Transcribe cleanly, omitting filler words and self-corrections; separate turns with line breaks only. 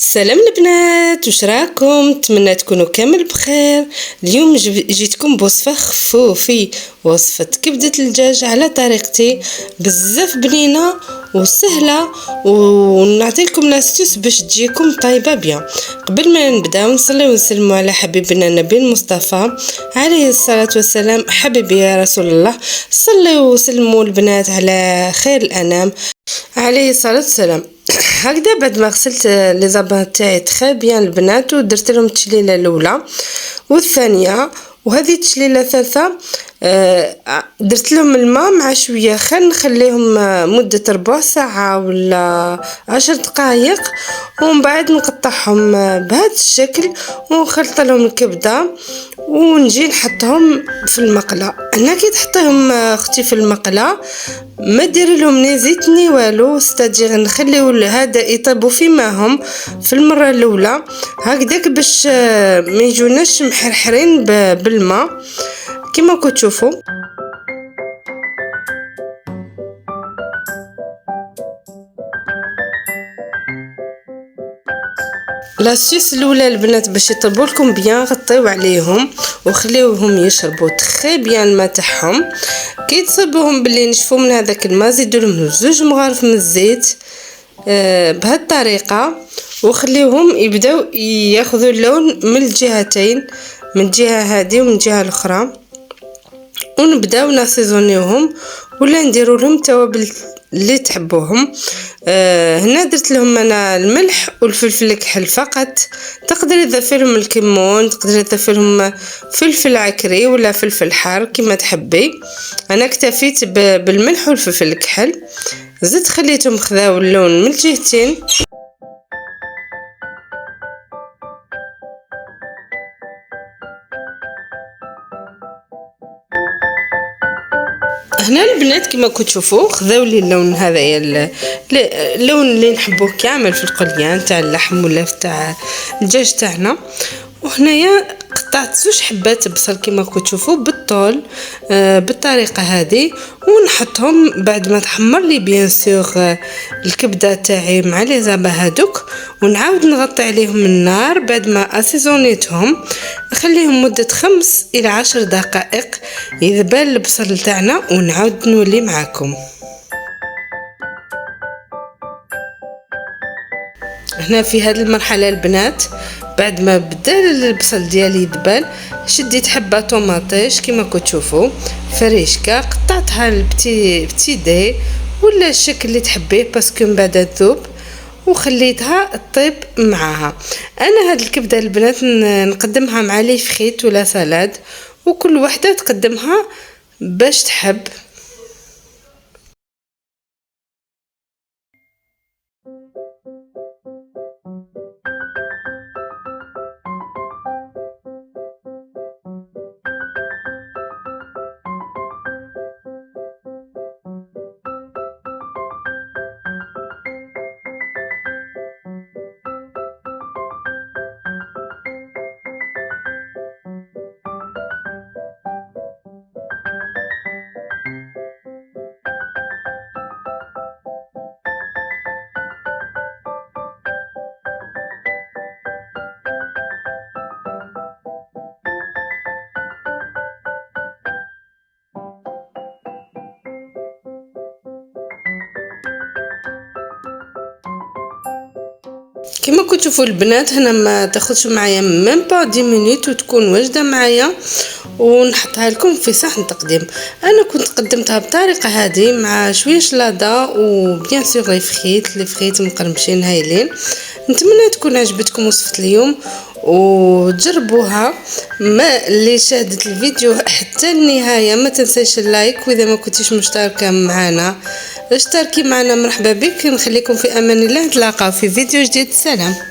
سلام البنات، واش راكم؟ نتمنى تكونوا كامل بخير. اليوم جيتكم بوصفه خفوفي، وصفه كبده الدجاج على طريقتي، بزاف بنينه وسهله، ونعطيكم لاستيس باش تجيكم طيبه بيان. قبل ما نبداو نصلي ونسلموا على حبيبنا النبي المصطفى عليه الصلاه والسلام. حبيبي يا رسول الله، صلوا وسلموا البنات على خير الانام عليه الصلاه والسلام. هكذا بعد ما غسلت لي زابان تاعي تري بيان البنات، ودرت لهم التشليله الاولى والثانيه، وهذه التشليله الثالثه درت لهم الماء مع شويه خل، نخليهم مده ربع ساعه ولا 10 دقائق، ومن بعد نقطعهم بهذا الشكل ونخلط لهم الكبده ونجي نحطهم في المقله. هنا كي تحطيهم اختي في المقله ما ديري لهم ني زيت ني والو، استاجير نخليو هذا يطيبوا في ماهم في المره الاولى هكذاك باش ما يجوناش محرحرين بالماء كما كتشوفوا. لاسيس الاولى البنات باش يطيبوا لكم بيان، غطيو عليهم وخليوهم يشربوا تري بيان الماء تاعهم. كي تصيبوهم باللي نشفوا من هذاك الماء زيدوا لهم 2 مغارف من الزيت بهذه الطريقه، وخليوهم يبداو ياخذوا اللون من الجهتين، من الجهه هذه ومن الجهه الاخرى، ونبداو ناسيزونيوهم ولا نديروا لهم توابل اللي تحبوهم. هنا درت لهم انا الملح والفلفل الكحل فقط. تقدري تضيفي لهم الكمون، تقدري تضيفي لهم فلفل عكري ولا فلفل حار كما تحبي. انا اكتفيت بالملح والفلفل الكحل، زدت خليتهم خذاو اللون من الجهتين. هنا البنات كما كتشوفوا خذاو لي اللون هذايا اللون اللي نحبوه كامل في القليان تاع اللحم ولا تاع الدجاج تاعنا. وهنايا قطعت 2 حبات بصل كما كتشوفوا بالطول بالطريقه هذه، ونحطهم بعد ما تحمر لي بيان سور الكبده تاعي مع لي زابا هذوك، ونعاود نغطي عليهم النار بعد ما اسيزونيتهم، نخليهم مده 5 إلى 10 دقائق يذبل البصل تاعنا، ونعاود نولي معاكم. هنا في هذه المرحله البنات بعد ما بدا البصل ديالي يذبل، شديت حبه طوماطيش كما كتشوفوا فريشكا، قطعتها البتي دي ولا الشكل اللي تحبيه باسكو من بعد تذوب، وخليتها تطيب معاها. انا هاد الكبده البنات نقدمها مع لي فخيت ولا سلاد، وكل وحده تقدمها باش تحب. كما كتشوفوا البنات هنا ما تاخذش معايا ميم با 10 مينوت وتكون واجده معايا، ونحطها لكم في صحن تقديم. انا كنت قدمتها بطريقه هذه مع شويه شلاضه وبيان سور لي فريت مقرمشين هايلين. نتمنى تكون عجبتكم وصفه اليوم وتجربوها. ما اللي شاهدت الفيديو حتى النهايه ما تنسيش اللايك، واذا ما كنتيش مشتركه معنا اشتركي معنا. مرحبا بك، نخليكم في امان الله، نتلاقاو في فيديو جديد. سلام.